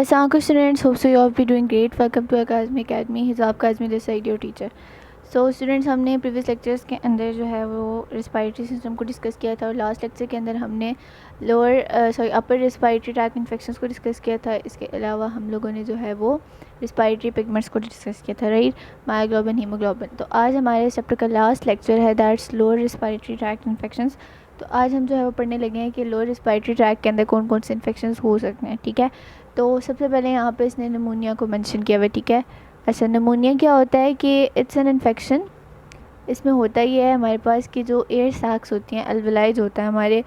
Assalamualaikum students, hope so you all be doing great. Welcome to Academy Academy. हिसाब Academy this side your teacher. So students, हमने previous lectures के अंदर जो है वो respiratory system को डिस्कस किया था और लास्ट लेक्चर के अंदर हमने अपर रिस्पायरेटरी ट्रैक इन्फेक्शंस को डिस्कस किया था। इसके अलावा हम लोगों ने जो है वो रिस्पायरेटरी पिगमेंट्स को डिस्कस किया था, राइट, मायोग्लोबिन, हीमोग्लोबिन। तो आज हमारे चैप्टर का लास्ट लेक्चर है, that's lower respiratory track infections. तो आज हम जो है वो पढ़ने लगे हैं कि लोअर रिस्पायरेटरी ट्रैक के अंदर कौन कौन से इन्फेक्शंस हो सकते हैं, ठीक है। तो सबसे पहले यहाँ पे इसने निमोनिया को मेंशन किया हुआ, ठीक है। अच्छा, निमोनिया क्या होता है कि इट्स एन इन्फेक्शन। इसमें होता ही है हमारे पास कि जो एयर सैक्स होती हैं, अल्वेलाई जो होता है हमारे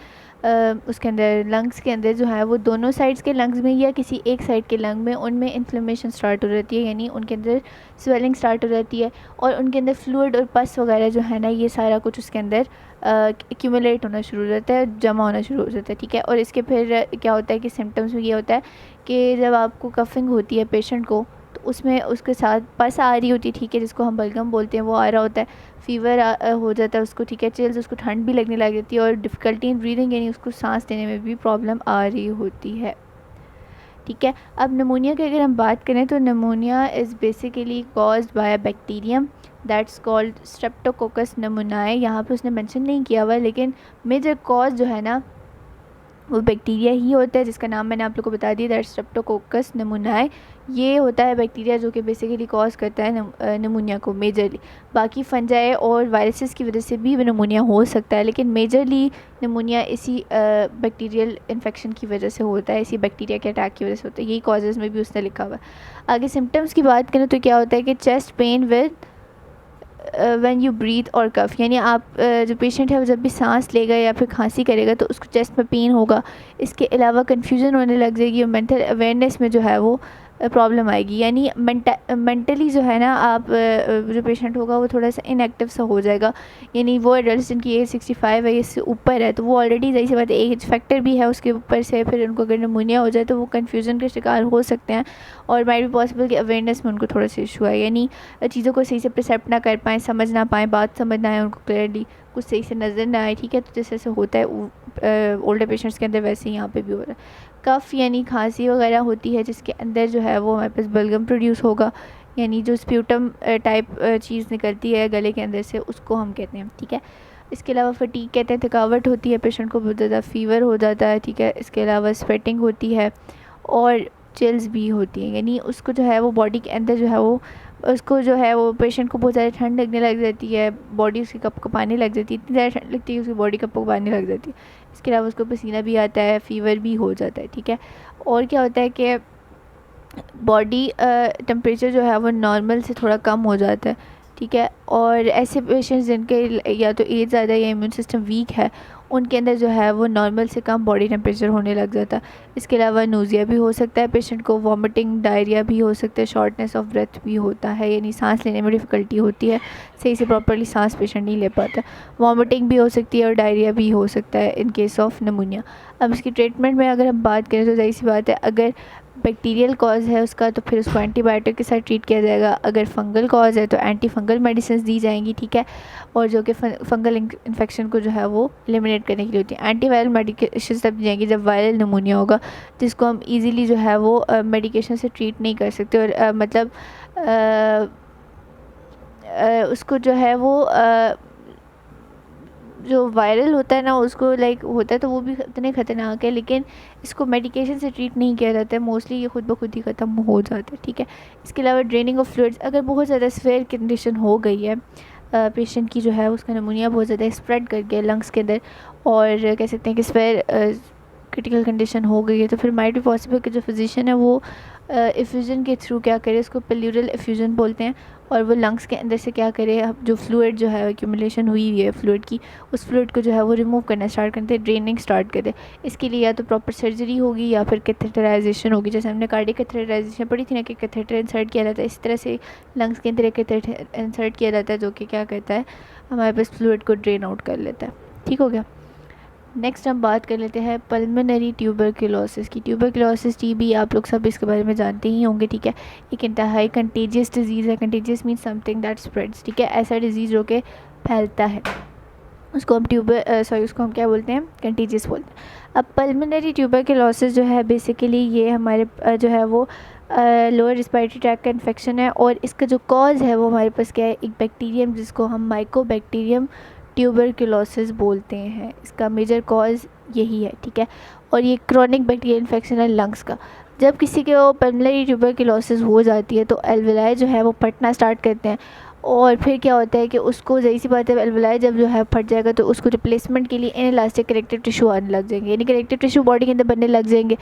उसके अंदर लंग्स के अंदर जो है वो दोनों साइड्स के लंग्स में या किसी एक साइड के लंग में, उनमें इन्फ्लेमेशन स्टार्ट हो जाती है, यानी उनके अंदर स्वेलिंग स्टार्ट हो जाती है और उनके अंदर फ्लूइड और पस वगैरह जो है ना, ये सारा कुछ उसके अंदर एक्यूमुलेट होना शुरू हो जाता है, जमा होना शुरू हो जाता है, ठीक है। और इसके फिर क्या होता है कि सिम्टम्स में ये होता है कि जब आपको कफिंग होती है पेशेंट को, तो उसमें उसके साथ पस आ रही होती है, ठीक है, जिसको हम बलगम बोलते हैं, वो आ रहा होता है, फीवर हो जाता है उसको, ठीक है, चिल्स, उसको ठंड भी लगने लग जाती है और डिफ़िकल्टी इन ब्रीदिंग, यानी उसको सांस लेने में भी प्रॉब्लम आ रही होती है, ठीक है। अब निमोनिया की अगर हम बात करें तो pneumonia is basically caused by bacterium that's called streptococcus pneumoniae. यहाँ पे उसने मेंशन नहीं किया हुआ, लेकिन मेजर कॉज जो है ना वो बैक्टीरिया ही होता है, जिसका नाम मैंने आप लोग को बता दिया, दैट स्ट्रेप्टोकोकस निमोनियाe। ये होता है बैक्टीरिया जो कि बेसिकली कॉज करता है निमोनिया को मेजरली। बाकी फंजाई और वायरसेस की वजह से भी निमोनिया हो सकता है, लेकिन मेजरली निमोनिया इसी बैक्टीरियल इन्फेक्शन की वजह से होता है, इसी बैक्टीरिया के अटैक की वजह से होता है। यही कॉजेज़ में भी उसने लिखा हुआ है। आगे सिम्टम्स की बात करें तो क्या होता है कि chest pain with when you breathe और कफ, यानी आप जो पेशेंट है वो जब भी सांस लेगा या फिर खांसी करेगा तो उसको चेस्ट में पेन होगा। इसके अलावा कन्फ्यूज़न होने लग जाएगी और मेंटल अवेयरनेस में जो है वो प्रॉब्लम आएगी, यानी मेंटली जो है ना आप जो पेशेंट होगा वो थोड़ा सा इनएक्टिव सा हो जाएगा। यानी वो एडल्ट जिनकी एज 65 है, इससे ऊपर है, तो वो ऑलरेडी सही सी बात है, एज फैक्टर भी है उसके ऊपर से, फिर उनको अगर निमोनिया हो जाए तो वो कन्फ्यूज़न के शिकार हो सकते हैं और माइट भी पॉसिबल कि अवेयरनेस में उनको थोड़ा सा इशू आए, यानी चीज़ों को सही से परसेप्ट ना कर पाएँ, समझ ना पाएँ, बात समझ ना आए उनको क्लियरली, कुछ सही से नज़र ना आए, ठीक है। तो जैसे ऐसे होता है ओल्डर पेशेंट्स के अंदर, वैसे ही यहाँ पे भी हो रहा है। कफ़ यानी खांसी वगैरह होती है जिसके अंदर जो है वो हमारे पास बलगम प्रोड्यूस होगा, यानी जो स्प्यूटम टाइप चीज़ निकलती है गले के अंदर से, उसको हम कहते हैं, ठीक है। इसके अलावा फटीग कहते हैं, थकावट होती है, पेशेंट को बहुत ज़्यादा फीवर हो जाता है, ठीक है। इसके अलावा स्वेटिंग होती है और चिल्स भी होती हैं, यानी उसको जो है वो बॉडी के अंदर जो है वो उसको जो है वो पेशेंट को बहुत ज़्यादा ठंड लगने लग जाती है, बॉडी उसकी कँपाने लग जाती है, इतनी ज़्यादा ठंड लगती है उसकी बॉडी कँपाने लग जाती है। इसके अलावा उसको पसीना भी आता है, फीवर भी हो जाता है, ठीक है। और क्या होता है कि बॉडी टेम्परेचर जो है वो नॉर्मल से थोड़ा कम हो जाता है, ठीक है। और ऐसे पेशेंट्स जिनके या तो एज ज़्यादा या इम्यून सिस्टम वीक है, उनके अंदर जो है वो नॉर्मल से कम बॉडी टेम्परेचर होने लग जाता है। इसके अलावा नोज़िया भी हो सकता है पेशेंट को, वॉमिटिंग, डायरिया भी हो सकता है, शॉर्टनेस ऑफ ब्रेथ भी होता है, यानी सांस लेने में डिफ़िकल्टी होती है, सही से प्रॉपर्ली सांस पेशेंट नहीं ले पाता। वॉमिटिंग भी हो सकती है और डायरिया भी हो सकता है इन केस ऑफ निमोनिया। अब इसकी ट्रीटमेंट में अगर हम बात करें तो ज़ाहिर सी बात है, अगर बैक्टीरियल कॉज है उसका तो फिर उसको एंटीबायोटिक के साथ ट्रीट किया जाएगा, अगर फंगल कॉज है तो एंटी फंगल मेडिसिन दी जाएंगी, ठीक है। और जो कि फंगल इन्फेक्शन को जो है वो एलिमिनेट करने के लिए होती है। एंटीवायरल मेडिकेशन तब दी जाएंगी जब वायरल निमोनिया होगा, जिसको हम इजीली जो है वो मेडिकेशन से ट्रीट नहीं कर सकते, और मतलब उसको जो है वो जो वायरल होता है ना उसको लाइक होता है तो वो भी इतने ख़तरनाक है, लेकिन इसको मेडिकेशन से ट्रीट नहीं किया जाता है, मोस्टली ये खुद ब खुद ही ख़त्म हो जाता है, ठीक है। इसके अलावा ड्रेनिंग ऑफ फ्लूइड्स, अगर बहुत ज़्यादा सीवियर कंडीशन हो गई है पेशेंट की, जो है उसका निमोनिया बहुत ज़्यादा स्प्रेड कर गया लंग्स के अंदर, और कह सकते हैं कि सीवियर क्रिटिकल कंडीशन हो गई है, तो फिर माइट भी पॉसिबल कि जो फिजिशियन है वो इफ्यूज़न के थ्रू क्या करे, उसको प्लूरल इफ्यूज़न बोलते हैं, और वो लंग्स के अंदर से क्या करे, जो फ्लूइड जो है एक्यूमुलेशन हुई हुई है फ्लूइड की, उस फ्लूइड को जो है वो रिमूव करना स्टार्ट करते हैं, ड्रेनिंग स्टार्ट कर दे। इसके लिए या तो प्रॉपर सर्जरी होगी या फिर कैथेटराइजेशन होगी, जैसे हमने कार्डियक कैथेटराइजेशन पढ़ी थी ना कि कैथेटर इंसर्ट किया जाता है, इस तरह से लंग्स के अंदर एक कैथेटर इंसर्ट किया जाता है जो कि क्या करता है, हमारे पास फ्लूइड को ड्रेन आउट कर लेता है, ठीक हो गया। नेक्स्ट हम बात कर लेते हैं पल्मोनरी ट्यूबरक्लोसिस की। ट्यूबरक्लोसिस टीबी आप लोग सब इसके बारे में जानते ही होंगे, ठीक है। एक इंतहाई कंटेजियस डिजीज़ है, contagious means something that spreads, ठीक है, ऐसा डिजीज़ जो कि फैलता है, उसको हम उसको हम क्या बोलते हैं, कंटेजियस बोलते हैं। अब पल्मोनरी ट्यूबरकुलोसिस जो है बेसिकली ये हमारे जो है वो लोअर रिस्पिरेटरी ट्रैक का इन्फेक्शन है, और इसका जो कॉज है वो हमारे पास क्या है, एक बैक्टीरियम जिसको हम माइकोबैक्टीरियम ट्यूबरकुलोसिस बोलते हैं। इसका मेजर कॉज यही है, ठीक है। और ये क्रोनिक बैक्टीरियल इन्फेक्शन है लंग्स का। जब किसी को पल्मोनरी ट्यूबरकुलोसिस हो जाती है तो एल्वेलाई जो है वो फटना स्टार्ट करते हैं, और फिर क्या होता है कि उसको ज़ाहिर सी बात है एल्वेलाई जब जो है फट जाएगा तो उसको रिप्लेसमेंट के लिए इनइलास्टिक कनेक्टिव टिश्यू आने लग जाएंगे, यानी कनेक्टिव टिश्यू बॉडी के अंदर बनने लग जाएंगे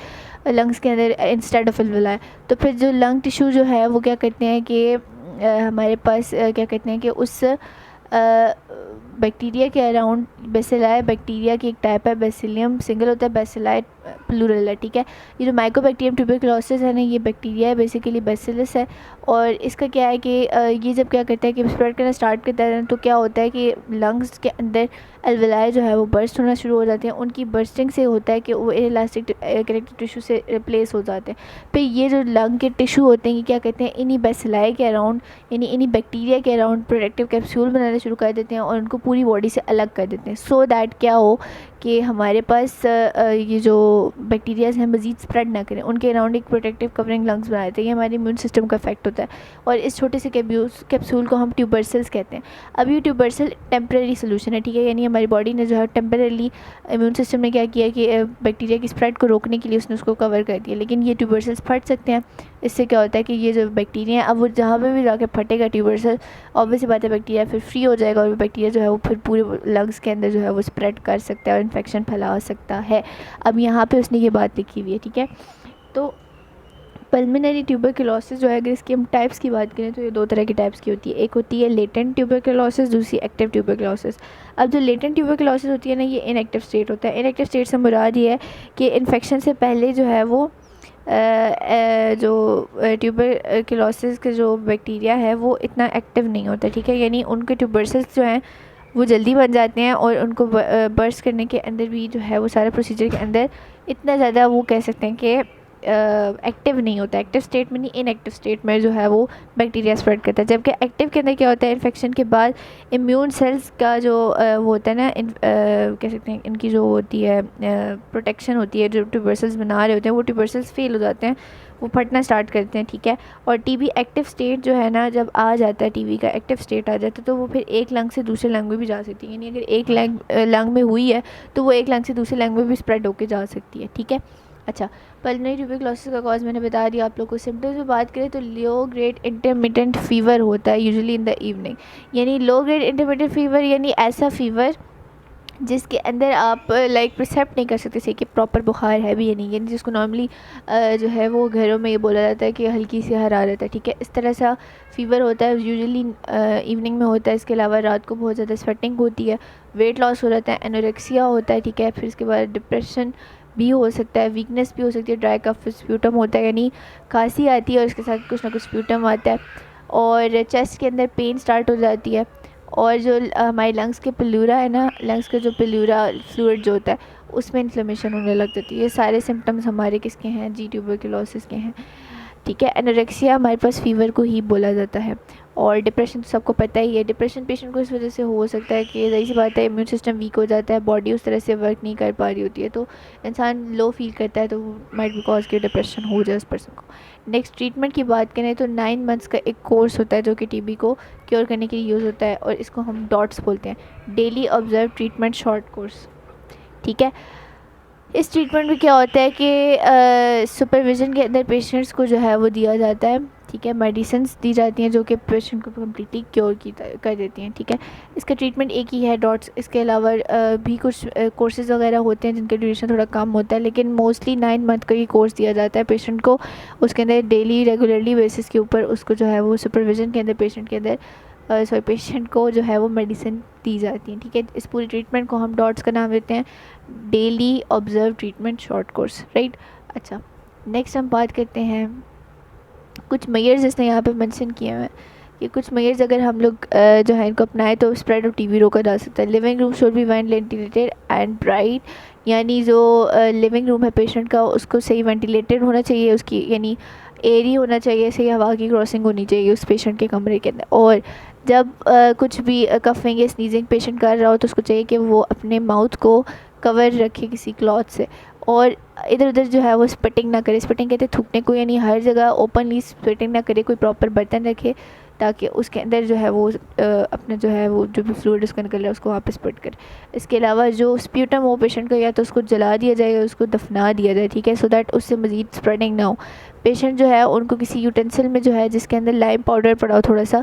लंग्स के अंदर इंस्टेड ऑफ एल्वेलाई। तो फिर जो लंग टिश्यू जो है वो क्या करते हैं कि हमारे पास क्या कहते हैं कि उस बैक्टीरिया के अराउंड बेसिलाई बैक्टीरिया की एक टाइप है, बेसिलियम सिंगल होता है, बेसिलाई प्लूरल है, ठीक है। ये जो माइकोबैक्टीरियम ट्यूबरकुलोसिस है ना, ये बैक्टीरिया है बेसिकली, बेसिलस है। और इसका क्या है कि ये जब क्या करता है कि स्प्रेड करना स्टार्ट करता है तो क्या होता है कि लंग्स के अंदर एल्वेलाई जो है वो बर्स्ट होना शुरू हो जाते हैं। उनकी बर्स्टिंग से होता है कि वो इलास्टिक कनेक्टिव टिश्यू से रिप्लेस हो जाते हैं। फिर ये जो लंग के टिश्यू होते हैं ये क्या कहते हैं, इन्हीं बेसिलाई के अराउंड यानी इन्हीं बैक्टीरिया के अराउंड प्रोटेक्टिव कैप्सूल बनाना शुरू कर देते हैं और उनको पूरी बॉडी से अलग कर देते हैं, सो दैट क्या हो कि हमारे पास ये जो बैक्टीरियाज हैं मज़ीद स्प्रेड ना करें, उनके अराउंड एक प्रोटेक्टिव कवरिंग लंग्स बना देते हैं। ये हमारे इम्यून सिस्टम का इफेक्ट होता है, और इस छोटे से कैप्सूल को हम ट्यूबरसेल्स कहते हैं। अब ये ट्यूबरसेल टेम्परेरी सोल्यूशन है, ठीक है, यानी हमारी बॉडी ने जो है टेम्परेरी इम्यून सिस्टम ने क्या किया कि बैक्टीरिया की स्प्रेड को रोकने के लिए उसने उसको कवर कर दिया, लेकिन ये ट्यूबरसेल्स फट सकते हैं। इससे क्या होता है कि ये जो बैक्टीरिया है अब वो जहाँ पे भी जाके फटेगा ट्यूबरसेल, ऑब्वियस बात है बैक्टीरिया फिर फ्री हो जाएगा, और वो बैक्टीरिया जो है वो फिर पूरे लंग्स के अंदर जो है वो स्प्रेड कर सकता है और इन्फेक्शन फैला सकता है। अब यहाँ पे उसने ये बात लिखी हुई है, ठीक है। तो पल्मोनरी ट्यूबरकुलोसिस जो है, अगर इसकी हम टाइप्स की बात करें तो ये दो तरह की टाइप्स की होती है। एक होती है लेटेंट ट्यूबरकुलोसिस, दूसरी एक्टिव ट्यूबरकुलोसिस। अब जो लेटेंट ट्यूबरकुलोसिस होती है ना, ये इनएक्टिव स्टेट होता है। इनएक्टिव स्टेट से मुराद ये है कि इन्फेक्शन से पहले जो है वो जो ट्यूबरकुलोसिस के जो बैक्टीरिया है वो इतना एक्टिव नहीं होता, ठीक है, यानी उनके ट्यूबरसेल्स जो हैं वो जल्दी बन जाते हैं, और उनको बर्स्ट करने के अंदर भी जो है वो सारा प्रोसीजर के अंदर इतना ज़्यादा वो कह सकते हैं कि एक्टिव नहीं होता। एक्टिव स्टेट में नहीं, इनएक्टिव स्टेट में जो है वो बैक्टीरिया स्प्रेड करता है। जबकि एक्टिव के अंदर क्या होता है, इन्फेक्शन के बाद इम्यून सेल्स का जो वो होता है ना, कह सकते हैं इनकी जो होती है प्रोटेक्शन होती है, जो ट्यूबरसेल्स बना रहे होते हैं वो ट्यूबरसेल्स फेल हो जाते हैं, वो फटना स्टार्ट करते हैं, ठीक है। और टीबी एक्टिव स्टेट जो है ना, जब आ जाता है टीबी का एक्टिव स्टेट आ जाता है तो वो फिर एक लंग से दूसरे लंग में भी जा सकती है, यानी अगर एक लंग में हुई है तो वो एक लंग से दूसरे लंग में भी स्प्रेड होकर जा सकती है, ठीक है। अच्छा, पल्मोनरी ट्यूबरकुलोसिस का कॉज मैंने बता दिया आप लोग को। सिम्टम्स में बात करें तो लो ग्रेड इंटरमिटेंट फीवर होता है यूजुअली इन द इवनिंग, यानी लो ग्रेड इंटरमिटेंट फीवर यानी ऐसा फीवर जिसके अंदर आप लाइक परसेप्ट नहीं कर सकते थे कि प्रॉपर बुखार है भी या नहीं, यानी जिसको नॉर्मली जो है वो घरों में ये बोला जाता है कि हल्की सी हरारत है, ठीक है। इस तरह सा फीवर होता है, यूजुअली इवनिंग में होता है। इसके अलावा रात को बहुत ज़्यादा स्वेटिंग होती है, वेट लॉस हो जाता है, एनोरेक्सिया होता है, ठीक है। फिर इसके बाद डिप्रेशन भी हो सकता है, वीकनेस भी हो सकती है, ड्राई कफ स्प्यूटम होता है, यानी खांसी आती है और इसके साथ कुछ ना कुछ स्प्यूटम आता है, और चेस्ट के अंदर पेन स्टार्ट हो जाती है, और जो हमारे लंग्स के प्लूरा है ना, लंग्स का जो प्लूरा फ्लूइड जो होता है उसमें इन्फ्लेमेशन होने लग जाती है। ये सारे सिम्टम्स हमारे किसके हैं, जी ट्यूबरकुलोसिस के हैं, ठीक है। एनोरेक्सिया हमारे पास फीवर को ही बोला जाता है। और डिप्रेशन तो सबको पता ही है, डिप्रेशन पेशेंट को इस वजह से हो सकता है कि ज़ाहिर सी बात है इम्यून सिस्टम वीक हो जाता है, बॉडी उस तरह से वर्क नहीं कर पा रही होती है, तो इंसान लो फील करता है, तो माइट बी कॉज के डिप्रेशन हो जाए उस पर्सन को। नेक्स्ट ट्रीटमेंट की बात करें तो 9 मंथ्स का एक कोर्स होता है जो कि टीबी को क्योर करने के लिए यूज़ होता है, और इसको हम डॉट्स बोलते हैं, daily observe treatment short course, ठीक है। इस ट्रीटमेंट में क्या होता है कि सुपरविज़न के अंदर पेशेंट्स को जो है वो दिया जाता है, ठीक है, मेडिसिन्स दी जाती हैं जो कि पेशेंट को कम्प्लीटली क्योर कर देती हैं, ठीक है। इसका ट्रीटमेंट एक ही है, डॉट्स। इसके अलावा भी कुछ कोर्सेज वगैरह होते हैं जिनका ड्यूरेशन थोड़ा कम होता है, लेकिन मोस्टली 9 मंथ का ही कोर्स दिया जाता है पेशेंट को। उसके अंदर डेली रेगुलरली बेसिस के ऊपर उसको जो है वो सुपरविज़न के अंदर पेशेंट को जो है वो मेडिसिन दी जाती है, ठीक है। इस पूरी ट्रीटमेंट को हम डॉट्स का नाम देते हैं, daily observe treatment short course, right. अच्छा, नेक्स्ट हम बात करते हैं कुछ मेजर्स इसने यहाँ पे मेंशन किए हैं कि कुछ मेजर्स अगर हम लोग जो है इनको अपनाएं तो स्प्रेड ऑफ टीबी रोका जा सकता है। Living room should be ventilated and bright, यानी जो लिविंग रूम है पेशेंट का उसको सही वेंटिलेटेड होना चाहिए, उसकी यानी एयरी होना चाहिए, सही हवा की क्रॉसिंग होनी चाहिए उस पेशेंट के कमरे के अंदर। और जब कुछ भी कफिंग या स्नीजिंग पेशेंट कर रहा हो तो उसको चाहिए कि वो अपने माउथ को कवर रखे किसी क्लॉथ से, और इधर उधर जो है वो स्पिटिंग ना करे। स्पिटिंग कहते हैं थूकने को, यानी हर जगह ओपनली स्पिटिंग ना करे, कोई प्रॉपर बर्तन रखे ताकि उसके अंदर जो है वो अपना जो है वो जो भी फ्लूइड उसका निकल रहा है उसको वहाँ पे स्पिट करे। इसके अलावा जो स्प्यूटम हो पेशेंट का, या तो उसको जला दिया जाए या उसको दफना दिया जाए, ठीक है, सो दैट उससे मज़ीद स्प्रेडिंग ना हो। पेशेंट जो है उनको किसी यूटेंसिल में जो है जिसके अंदर लाइम पाउडर पड़ा हो थोड़ा सा,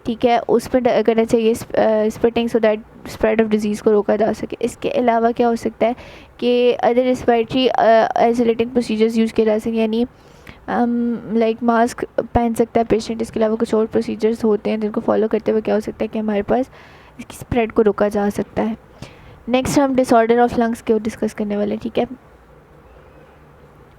ठीक है, उसमें करना चाहिए spitting, so that spread of disease को रोका जा सके। इसके अलावा क्या हो सकता है कि other respiratory isolating procedures use किए जा सकें, यानी लाइक मास्क पहन सकता है पेशेंट। इसके अलावा कुछ और प्रोसीजर्स होते हैं जिनको फॉलो करते हुए क्या हो सकता है कि हमारे पास इसकी स्प्रेड को रोका जा सकता है। नेक्स्ट हम डिसऑर्डर ऑफ लंग्स को डिस्कस करने वाले हैं, ठीक है।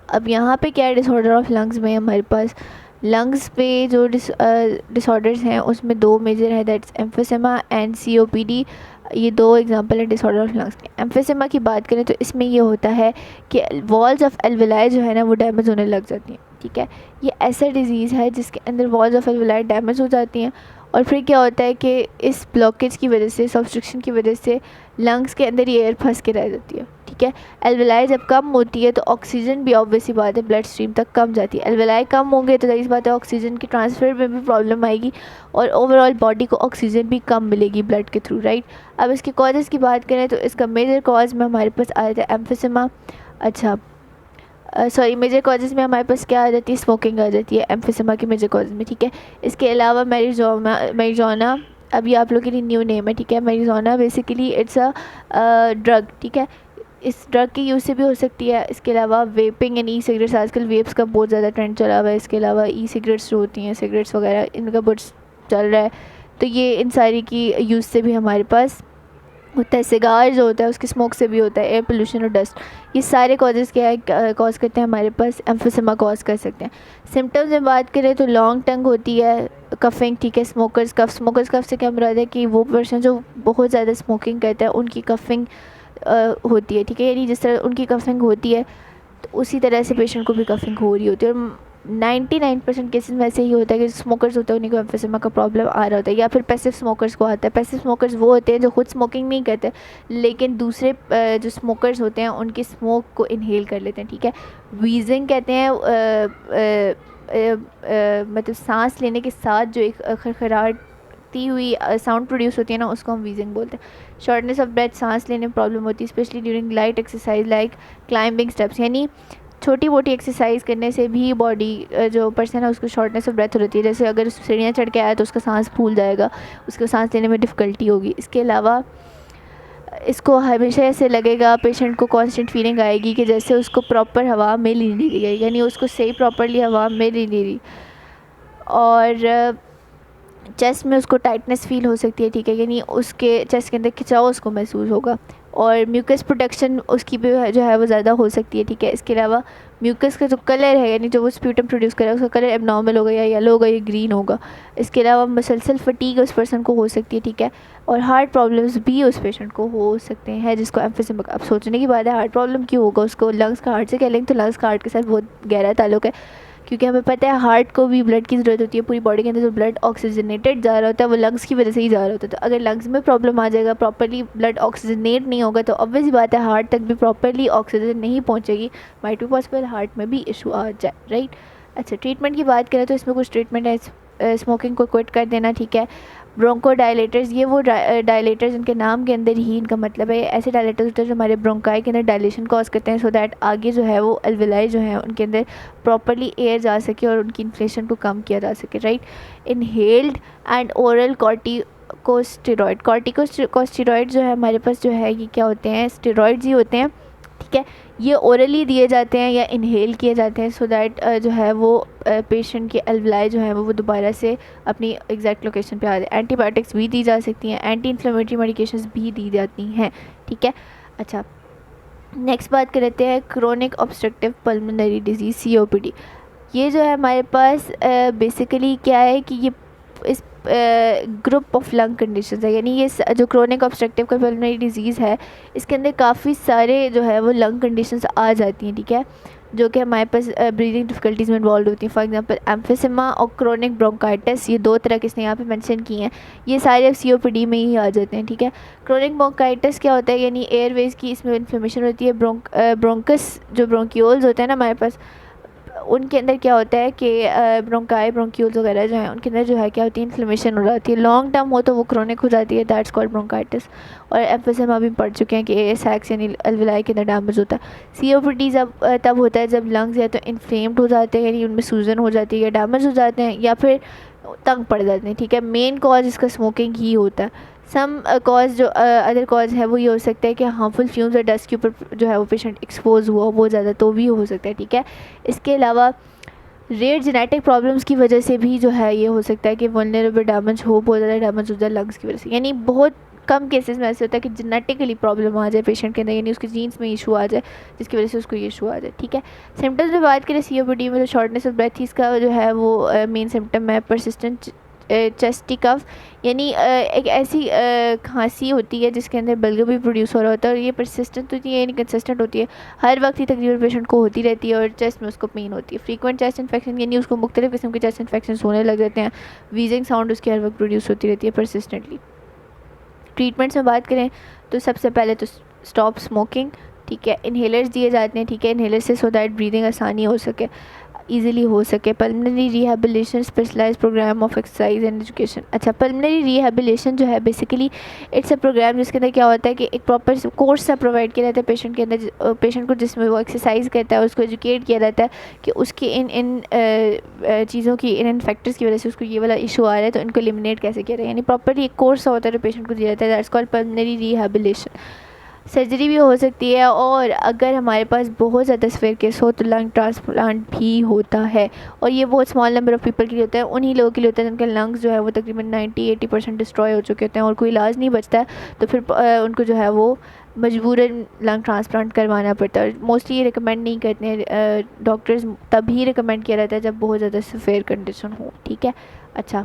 अब यहाँ पे क्या है, डिसऑर्डर ऑफ लंग्स में हमारे पास लंग्स पे जो डिसऑर्डर्स हैं उसमें दो मेजर है, दैट्स एम्फिसेमा एंड COPD। ये दो एग्जांपल है डिसऑर्डर ऑफ लंग्स के। एम्फिसेमा की बात करें तो इसमें ये होता है कि वॉल्स ऑफ एल्वेलाई जो है ना वो डैमेज होने लग जाती हैं, ठीक है। ये ऐसा डिजीज़ है जिसके अंदर वॉल्स ऑफ एल्वेलाई डैमेज हो जाती हैं, और फिर क्या होता है कि इस ब्लॉकेज की वजह से, ऑब्स्ट्रक्शन की वजह से लंग्स के अंदर ये एयर फंस के रह जाती है, ठीक है। एल्वेलाई जब कम होती है तो ऑक्सीजन भी ऑब्वियस सी बात है ब्लड स्ट्रीम तक कम जाती है। एल्वेलाई कम होंगे तो जाहिर सी बात है ऑक्सीजन की ट्रांसफ़र में भी प्रॉब्लम आएगी, और ओवरऑल बॉडी को ऑक्सीजन भी कम मिलेगी ब्लड के थ्रू, राइट। अब इसके कॉजेज़ की बात करें तो इसका मेजर कॉज में हमारे पास आ जाता है एम्फिसेमा। अच्छा सॉरी, मेजर कॉजेज़ में हमारे पास क्या आ जाती है, स्मोकिंग आ जाती है एम्फिसेमा के मेजर कॉजेज़ में, ठीक है। इसके अलावा मैरिजुआना, अभी आप लोगों के लिए न्यू नेम है, ठीक है। Marijuana basically it's a drug, ठीक है। इस ड्रग के यूज़ से भी हो सकती है। इसके अलावा वेपिंग एंड ई सिगरेट्स, आजकल वेप्स का बहुत ज़्यादा ट्रेंड चला हुआ है। इसके अलावा ई सिगरेट्स जो होती हैं, सिगरेट्स वगैरह, इनका बहुत चल रहा है, तो ये इन सारी की यूज़ से भी हमारे पास होता है। सिगार जो होता है उसकी स्मोक से भी होता है, एयर पोल्यूशन और डस्ट, ये सारे कॉजेज़ क्या है कॉज करते हैं हमारे पास एम्फिसेमा कॉज कर सकते हैं। सिम्टम्स में बात करें तो लॉन्ग टंग होती है, कफिंग, ठीक है। स्मोकर्स कफ से क्या मुराद है कि वो पर्सन जो बहुत ज़्यादा स्मोकिंग करता है उनकी कफिंग होती है, ठीक है। यानी जिस तरह उनकी कफिंग होती है तो उसी तरह से पेशेंट को भी कफिंग हो रही होती है, और 99% केसेस में ऐसे ही होता है कि स्मोकर्स होते हैं उन्हीं को एम्फिसेमा का प्रॉब्लम आ रहा होता है, या फिर पैसिव स्मोकर्स को आता है। पैसिव स्मोकर्स वो होते हैं जो खुद स्मोकिंग नहीं करते लेकिन दूसरे जो स्मोकर्स होते हैं उनकी स्मोक को इनहेल कर लेते हैं, ठीक है। वीजिंग कहते हैं मतलब सांस लेने के साथ जो एक खड़खड़ाती हुई साउंड प्रोड्यूस होती है ना, उसको हम वीजिंग बोलते हैं। शॉर्टनेस ऑफ ब्रेथ, सांस लेने में प्रॉब्लम होती है specially during light exercise like climbing steps, यानी छोटी मोटी एक्सरसाइज करने से भी बॉडी जो पर्सन है उसको शॉर्टनेस ऑफ ब्रेथ होती है। जैसे अगर सीढ़ियाँ चढ़ के आया तो उसका सांस फूल जाएगा, उसको सांस लेने में डिफ़िकल्टी होगी। इसके अलावा इसको हमेशा ऐसे लगेगा, पेशेंट को कांस्टेंट फीलिंग आएगी कि जैसे उसको प्रॉपर हवा मिल ही नहीं रही है, यानी उसको सही प्रॉपरली हवा मिल ही नहीं रही, और चेस्ट में उसको टाइटनेस फील हो सकती है, ठीक है, यानी उसके चेस्ट के अंदर खिंचाव उसको महसूस होगा, और म्यूकस प्रोडक्शन उसकी भी जो है वो ज़्यादा हो सकती है, ठीक है। इसके अलावा म्यूकस का जो कलर है, यानी जो वो स्प्यूटम प्रोड्यूस कर रहा है उसका कलर एबनॉर्मल होगा, या येलो होगा या ग्रीन होगा। इसके अलावा मसलसल फटीग उस पर्सन को हो सकती है, ठीक है, और हार्ट प्रॉब्लम्स भी उस पेशेंट को हो सकते हैं जिसको एम्फिसेमा। अब सोचने की बात है हार्ट प्रॉब्लम क्यों होगा उसको, लंग्स का हार्ट से कह लेंगे तो लंग्स का हार्ट के साथ बहुत गहरा ताल्लुक है, क्योंकि हमें पता है हार्ट को भी ब्लड की ज़रूरत होती है। पूरी बॉडी के अंदर जो ब्लड ऑक्सीजनेटेड जा रहा होता है वो लंग्स की वजह से ही जा रहा होता है, तो अगर लंग्स में प्रॉब्लम आ जाएगा, प्रॉपर्ली ब्लड ऑक्सीजनेट नहीं होगा, तो ऑब्वियस बात है हार्ट तक भी प्रॉपर्ली ऑक्सीजन नहीं पहुंचेगी, माइट बी पॉसिबल हार्ट में भी इशू आ जाए, राइट। अच्छा, ट्रीटमेंट की बात करें तो इसमें कुछ ट्रीटमेंट है, स्मोकिंग को क्विट कर देना, ठीक है। ब्रोंको डायलेटर्स, ये वो डायलेटर्स इनके नाम के अंदर ही इनका मतलब है, ऐसे डायलेटर्स होते हैं जो हमारे ब्रोंकाई के अंदर डायलेशन कॉज करते हैं, सो दैट आगे जो है वो एल्वेलाई जो है उनके अंदर प्रॉपर्ली एयर जा सके और उनकी इन्फ्लेशन को कम किया जा सके, right. Inhaled and oral corticosteroid जो है हमारे पास जो है ये क्या होते हैं, स्टेरॉइड्स ही होते हैं, ठीक है। ये ओरली दिए जाते हैं या इनहेल किए जाते हैं, सो दैट जो है वो पेशेंट की एल्वेलाई जो है वो दोबारा से अपनी एग्जैक्ट लोकेशन पे आ जाए। एंटीबायोटिक्स भी दी जा सकती हैं, एंटी इन्फ्लेमेटरी मेडिकेशंस भी दी जाती हैं, ठीक है। अच्छा, नेक्स्ट बात करते हैं chronic obstructive pulmonary disease COPD। ये जो है हमारे पास बेसिकली क्या है कि ये इस ग्रुप ऑफ लंग कंडीशंस है, यानी ये जो क्रोनिक ऑब्स्ट्रक्टिव पल्मोनरी डिजीज़ है इसके अंदर काफ़ी सारे जो है वो लंग कंडीशंस आ जाती हैं, ठीक है। जो कि हमारे पास ब्रीदिंग डिफ़िकल्टीज़ में इन्वॉल्व होती हैं। फॉर एग्जांपल एम्फिसेमा और क्रोनिक ब्रोंकाइटिस, ये 2 तरह किसने यहाँ पे मेंशन किए हैं, ये सारे अब सीओपीडी में ही आ जाते हैं, ठीक है। क्रोनिक ब्रोंकाइटिस क्या होता है, यानी एयरवेज की इसमें इन्फ्लेमेशन होती है। ब्रोंकस जो ब्रोंक्यूल्स होते हैं ना हमारे पास, उनके अंदर क्या होता है कि ब्रोंकाई ब्रोंक्यूल्स वगैरह जो हैं उनके अंदर जो है क्या होती है, इन्फ्लेमेशन हो जाती है। लॉन्ग टर्म हो तो वो क्रोनिक हो जाती है, दैट्स कॉल्ड ब्रोंकाइटिस। और एम्फिसेमा भी पढ़ चुके हैं कि सैक्स यानी अल्वेलाई के अंदर डैमेज होता है। सीओपीडी तब होता है जब लंग्स या तो इन्फ्लेम्ड हो जाते हैं, यानी उनमें सूजन हो जाती है या डैमेज हो जाते हैं, या फिर तंग पड़ जाते हैं, ठीक है। मेन कॉज इसका स्मोकिंग ही होता है। सम कॉज जो अदर कॉज है वो ये हो सकता है कि हार्मफुल फ्यूम्स और डस्ट के ऊपर जो है वो पेशेंट एक्सपोज हुआ बहुत ज़्यादा, तो भी हो सकता है, ठीक है। इसके अलावा रेयर जेनेटिक प्रॉब्लम्स की वजह से भी जो है ये हो सकता है कि वल्नरेबल डैमेज हो, बहुत ज़्यादा डैमेज हो जाए लंग्स की वजह से। यानी बहुत कम केसेस में ऐसे होता है कि जेनेटिकली प्रॉब्लम आ जाए पेशेंट के अंदर, यानी उसके जीन्स में इशू आ जाए जिसकी वजह से उसको ये इशू आ जाए, ठीक है। सिम्टम्स में बात करें सीओपीडी में, तो शॉर्टनेस ऑफ ब्रेथ इसका जो है वो मेन सिम्टम है। परसिस्टेंट चेस्टी कफ, यानी एक ऐसी खांसी होती है जिसके अंदर बल्गम भी प्रोड्यूस हो रहा होता है, और ये परसिस्टेंट होती है यानी कंसिस्टेंट होती है, हर वक्त ही तकरीबन पेशेंट को होती रहती है, और चेस्ट में उसको पेन होती है। फ्रीक्वेंट चेस्ट इन्फेक्शन, यानी उसको मुख्तलिफ किस्म के चेस्ट इन्फेक्शन होने लग जाते हैं। वीजिंग साउंड उसकी हर वक्त प्रोड्यूस होती रहती है परसिस्टेंटली। ट्रीटमेंट्स में बात करें तो सबसे पहले तो स्टॉप स्मोकिंग, ठीक है। इन्हेलर्स दिए जाते हैं, ठीक है, इन्हेलर से सो दैट ब्रीदिंग आसानी हो सके, ईज़िली हो सके। Pulmonary rehabilitation, specialised programme of exercise and education. अच्छा, पल्मोनरी रिहेबिलिटेशन जो है बेसिकली इट्स अ प्रोग्राम जिसके अंदर क्या होता है कि एक प्रॉपर कोर्स सा प्रोवाइड किया जाता है पेशेंट के अंदर, पेशेंट को जिसमें वो एक्सरसाइज करता है उसको एजुकेट किया जाता है कि उसकी इन चीज़ों की, इन फैक्टर्स की वजह से उसको ये वाला इशू आ रहा है, तो इनको एलिमिनेट कैसे किया जाए, यानी प्रॉपरली एक कोर्स होता है जो पेशेंट को दिया जाता है, that's called pulmonary rehabilitation. Surgery भी हो सकती है, और अगर हमारे पास बहुत ज़्यादा सीवियर केस हो तो लंग ट्रांसप्लांट भी होता है, और ये बहुत स्मॉल नंबर ऑफ़ पीपल के लिए होता है। उन्हीं लोगों के लिए होता है जिनके लंग्स जो है वो तकरीबन 90-80% डिस्ट्रॉय हो चुके होते हैं और कोई इलाज नहीं बचता है, तो फिर उनको जो है वो मजबूरन लंग ट्रांसप्लांट करवाना पड़ता है। मोस्टली ये रिकमेंड नहीं करते हैं डॉक्टर्स, तभी रिकमेंड किया जाता है जब बहुत ज़्यादा सीवियर कंडीशन हो, ठीक है। अच्छा,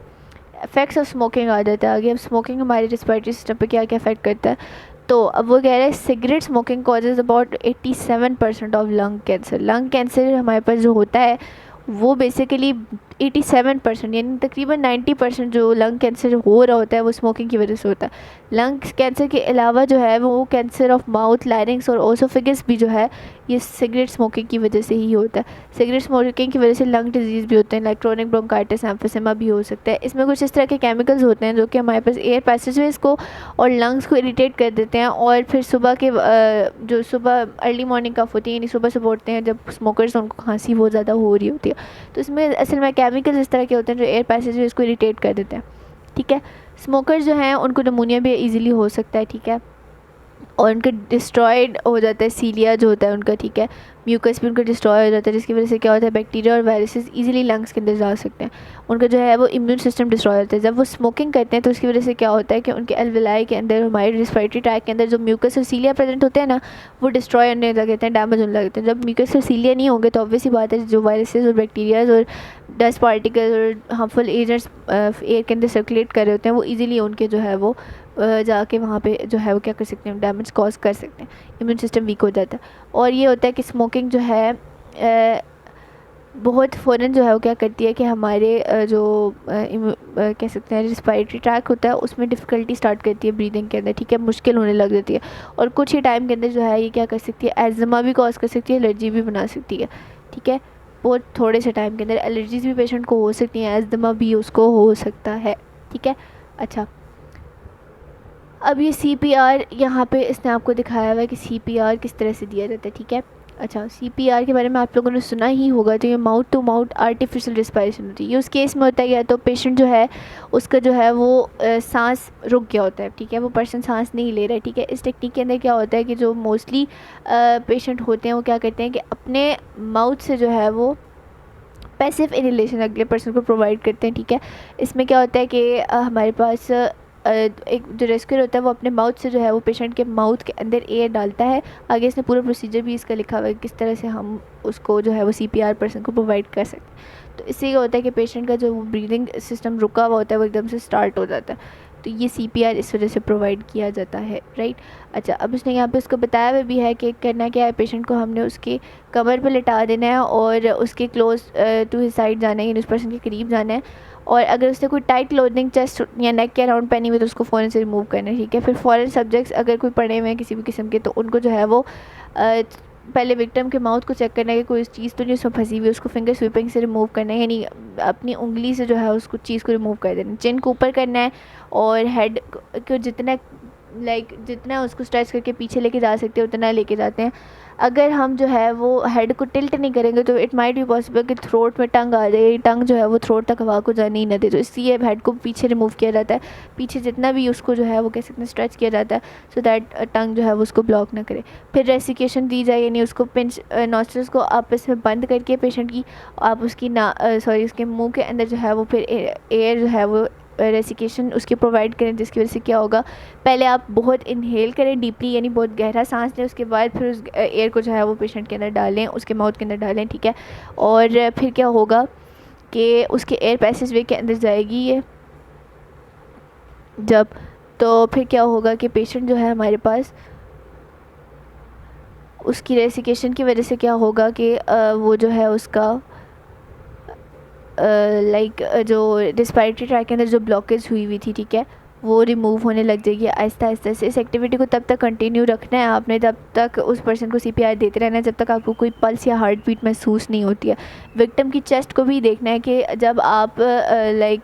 इफ़ेक्ट्स ऑफ स्मोकिंग आ जाता है आगे। अब स्मोकिंग हमारे रिस्पिरेटरी सिस्टम पे क्या क्या इफेक्ट करता है, तो अब वो कह रहे हैं cigarette smoking causes about 87% of lung cancer. Lung cancer हमारे पास जो होता है वो बेसिकली 87% यानी तकरीबन 90% जो लंग कैंसर हो रहा होता है वो स्मोकिंग की वजह से होता है। लंग कैंसर के अलावा जो है वो कैंसर ऑफ माउथ, लैरिंक्स और ओसोफेगस भी जो है ये सिगरेट स्मोकिंग की वजह से ही होता है। सिगरेट स्मोकिंग की वजह से लंग डिजीज़ भी होते हैं, लाइक क्रोनिक ब्रोंकाइटिस, एम्फिसेमा भी हो सकता है। इसमें कुछ इस तरह के केमिकल्स होते हैं जो कि हमारे पास एयर पैसेजवेज को और लंग्स को इरिटेट कर देते हैं, और फिर सुबह के जो सुबह अर्ली मॉर्निंग कफ होती है यानी सुबह सुबह उठते हैं जब स्मोकर्स, उनको खांसी बहुत ज़्यादा हो रही होती है, तो इसमें असल में केमिकल्स इस तरह के होते हैं जो एयर पैसेजवेज को इरिटेट कर देते हैं, ठीक है। स्मोकर्स जो हैं उनको निमोनिया भी इजीली हो सकता है, ठीक है, और उनका डिस्ट्रॉयड हो जाता है सीलिया जो होता है उनका, ठीक है, म्यूकस भी उनका डिस्ट्रॉय हो जाता है, जिसकी वजह से क्या होता है बैक्टीरिया और वायरसेस इजीली लंग्स के अंदर जा सकते हैं, उनका जो है वो इम्यून सिस्टम डिस्ट्रॉय होता है। जब वो स्मोकिंग करते हैं तो उसकी वजह से क्या होता है कि उनके एल्वेलाई के अंदर, हमारे रिस्पिरेटरी ट्रैक के अंदर जो म्यूकस और सीलिया प्रेजेंट होते हैं ना, वो डिस्ट्रॉय होने लगते हैं, डैमेज होने लगते हैं। जब म्यूकस और सीलिया नहीं होंगे तो ऑब्वियसली बात है जो वायरसेस और बैक्टीरियाज और डस्ट पार्टिकल्स और हार्मफुल एजेंट्स एयर के अंदर सर्कुलेट कर रहे होते हैं, वो ईजिली उनके जो है वो जाके वहाँ पे जो है वो क्या कर सकते हैं, डैमेज कॉज कर सकते हैं, इम्यून सिस्टम वीक हो जाता है। और ये होता है कि स्मोकिंग जो है बहुत फ़ौरन जो है वो क्या करती है कि हमारे जो कह सकते हैं रिस्पिरेटरी ट्रैक होता है उसमें डिफ़िकल्टी स्टार्ट करती है ब्रीदिंग के अंदर, ठीक है, मुश्किल होने लग जाती है, और कुछ ही टाइम के अंदर जो है ये क्या कर सकती है, एज़मा भी कॉज कर सकती है, एलर्जी भी बना सकती है, ठीक है। बहुत थोड़े से टाइम के अंदर एलर्जीज़ भी पेशेंट को हो सकती हैं, एज़मा भी उसको हो सकता है, ठीक है। अच्छा, अब ये CPR यहाँ पे इसने आपको दिखाया हुआ है कि CPR किस तरह से दिया जाता है, ठीक है। अच्छा, CPR के बारे में आप लोगों ने सुना ही होगा, तो ये mouth to mouth artificial respiration होती है। ये उस केस में होता है या तो पेशेंट जो है उसका जो है वो सांस रुक गया होता है, ठीक है, वो पर्सन सांस नहीं ले रहा है, ठीक है। इस टेक्निक के अंदर क्या होता है कि जो मोस्टली पेशेंट होते हैं वो क्या करते हैं कि अपने माउथ से जो है वो पैसिव इनहेलेशन अगले पर्सन को प्रोवाइड करते हैं, ठीक है। इसमें क्या होता है कि हमारे पास एक जो रेस्क्यूअर होता है वो अपने माउथ से जो है वो पेशेंट के माउथ के अंदर एयर डालता है। आगे इसने पूरा प्रोसीजर भी इसका लिखा हुआ है किस तरह से हम उसको जो है वो CPR पर्सन को प्रोवाइड कर सकते हैं। तो इससे ये होता है कि पेशेंट का जो ब्रीदिंग सिस्टम रुका हुआ होता है वो एकदम से स्टार्ट हो जाता है। तो ये CPR इस वजह से प्रोवाइड किया जाता है, राइट। अच्छा, अब उसने यहाँ पे उसको बताया हुआ भी है कि करना क्या है, पेशेंट को हमने उसके कमर पे लिटा देना है और उसके क्लोज टू हिज साइड जाना है, यानी उस पर्सन के करीब जाना है, और अगर उसने कोई टाइट क्लोथिंग चेस्ट या नेक के अराउंड पहनी हुई तो उसको फ़ौरन से रिमूव करना है, ठीक है। फिर फॉरेन सब्जेक्ट्स अगर कोई पड़े हुए हैं किसी भी किस्म के, तो उनको जो है वो पहले विक्टिम के माउथ को चेक करना है कि कोई चीज़ तो नहीं उसमें फंसी हुई है, उसको फिंगर स्वीपिंग से रिमूव करना है, यानी अपनी उंगली से जो है उसको चीज़ को रिमूव कर देना है। चिन को ऊपर करना है और हेड को जितना उसको स्ट्रेच करके पीछे लेके जा सकते हैं उतना लेके जाते हैं। अगर हम जो है वो हेड को टिल्ट नहीं करेंगे तो इट माइट बी पॉसिबल कि थ्रोट में टंग आ जाए, टंग जो है वो थ्रोट तक हवा को जाने ही ना दे, तो इसलिए हेड को पीछे रिमूव किया जाता है, पीछे जितना भी उसको जो है वो कह सकते हैं स्ट्रेच किया जाता है, सो दैट टंग जो है वो उसको ब्लॉक ना करे। फिर रेसिकेशन दी जाए, यानी उसको पिंच नॉस्ट्रल्स को आपस में बंद करके पेशेंट की आप उसकी उसके मुँह के अंदर जो है वो फिर एयर जो है वो रेसिकेशन उसकी प्रोवाइड करें, जिसकी वजह से क्या होगा, पहले आप बहुत इनहेल करें डीपली, यानी बहुत गहरा सांस लें, उसके बाद फिर उस एयर को जो है वो पेशेंट के अंदर डालें, उसके माउथ के अंदर डालें, ठीक है। और फिर क्या होगा कि उसके एयर पैसेज वे के अंदर जाएगी ये जब, तो फिर क्या होगा कि पेशेंट जो है हमारे पास उसकी रेसिकेशन की वजह से क्या होगा कि वो जो है उसका जो रिस्पायरेटरी ट्रैक के अंदर जो ब्लॉकेज हुई हुई थी, ठीक है, वो रिमूव होने लग जाएगी आहिस्ता आहिस्ता से। इस एक्टिविटी को तब तक कंटिन्यू रखना है आपने जब तक उस पर्सन को CPR देते रहना है, जब तक आपको कोई पल्स या हार्ट बीट महसूस नहीं होती है। विक्टिम की चेस्ट को भी देखना है कि जब आप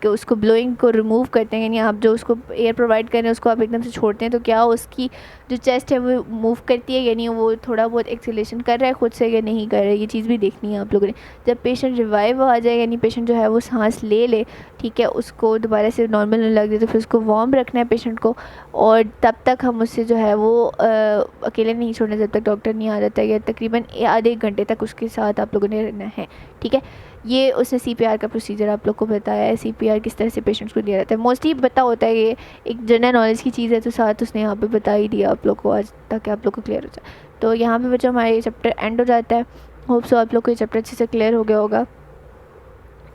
उसको ब्लोइंग को रिमूव करते हैं, यानी आप जो उसको एयर प्रोवाइड कर रहे हैं उसको आप एकदम से छोड़ते हैं, तो क्या उसकी जो चेस्ट है वो मूव करती है, यानी वो थोड़ा बहुत एक्सेलेरेशन कर रहा है खुद से या नहीं कर रहा है, ये चीज़ भी देखनी है आप लोगों ने। जब पेशेंट रिवाइव आ जाए, यानी पेशेंट जो है वो सांस ले, ठीक है, उसको दोबारा से नॉर्मल नहीं लग जाए, तो फिर उसको वार्म रखना है पेशेंट को, और तब तक हम उससे जो है वो अकेले नहीं छोड़ना जब तक डॉक्टर नहीं आ जाता है, या तकरीबन आधे एक घंटे तक उसके साथ आप लोगों ने रहना है, ठीक है। ये उसने CPR का प्रोसीजर आप लोग को बताया है, CPR किस तरह से पेशेंट्स को दिया जाता है, मोस्टली पता होता है, ये एक जनरल नॉलेज की चीज़ है, तो साथ उसने यहाँ पे बता ही दिया आप लोग को आज, ताकि आप लोग को क्लियर हो जाए। तो यहाँ पे बच्चों हमारा ये चैप्टर एंड हो जाता है। होप सो आप लोग को ये चैप्टर अच्छे से क्लियर हो गया होगा।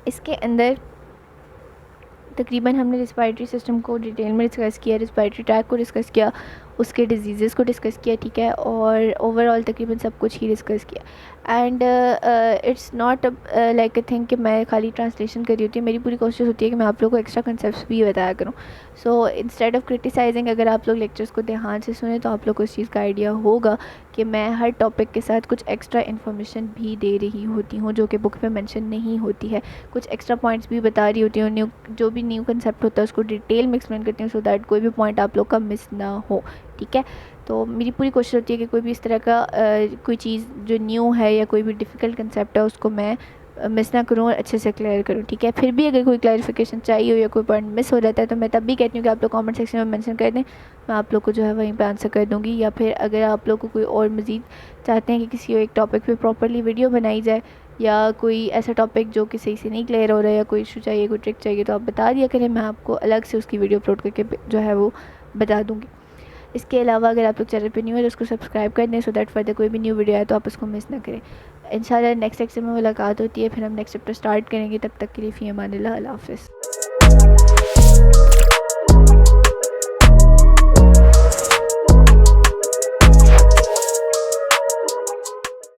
इसके अंदर तकरीबन हमने रिस्पायरेटरी सिस्टम को डिटेल में डिस्कस किया, रिस्पायरेटरी ट्रैक को डिस्कस किया, उसके डिजीज़ को डिस्कस किया, ठीक है, और ओवरऑल तकरीबन सब कुछ ही डिस्कस किया। And it's not like a thing कि मैं खाली ट्रांसलेशन कर रही होती है, मेरी पूरी कोशिश होती है कि मैं आप लोगों को एक्स्ट्रा कंसेप्ट्स भी बताया करूँ। सो इंस्टेड ऑफ क्रिटिसाइजिंग, अगर आप लोग लेक्चर्स को ध्यान से सुने तो आप लोग को इस चीज़ का आइडिया होगा कि मैं हर टॉपिक के साथ कुछ एक्स्ट्रा इन्फॉर्मेशन भी दे रही होती हूँ जो कि बुक में मेंशन नहीं होती है, कुछ एक्स्ट्रा पॉइंट्स भी बता रही होती हूँ, न्यू जो भी न्यू कंसेप्ट होता है उसको डिटेल में एक्सप्लेन करती हूँ, सो दैट कोई भी पॉइंट आप लोग का मिस ना हो, ठीक है। तो मेरी पूरी कोशिश होती है कि कोई भी इस तरह का कोई चीज़ जो न्यू है या कोई भी डिफ़िकल्ट कंसेप्ट है उसको मैं मिस ना करूँ और अच्छे से क्लियर करूँ, ठीक है। फिर भी अगर कोई क्लैरिफिकेशन चाहिए हो या कोई पॉइंट मिस हो जाता है तो मैं तब भी कहती हूँ कि आप लोग कमेंट सेक्शन में मेंशन कर दें, मैं आप लोग को जो है वहीं पे आंसर कर दूँगी। या फिर अगर आप लोग को कोई और मज़ीद चाहते हैं कि किसी एक टॉपिक पे प्रॉपरली वीडियो बनाई जाए, या कोई ऐसा टॉपिक जो कि सही से नहीं क्लियर हो रहा है, या कोई इशू चाहिए, कोई ट्रिक चाहिए, तो आप बता दिया करें, मैं आपको अलग से उसकी वीडियो अपलोड करके जो है वो बता दूँगी। इसके अलावा अगर आप लोग चैनल पे न्यू है तो उसको सब्सक्राइब कर दें, सो दैट फर्दर कोई भी न्यू वीडियो आए तो आप उसको मिस ना करें। इंशाल्लाह नेक्स्ट लेक्चर में मुलाकात होती है, फिर हम नेक्स्ट चैप्टर स्टार्ट करेंगे। तब तक के लिए फ़ी अमान अल्लाह, अल्लाह हाफ़िज़।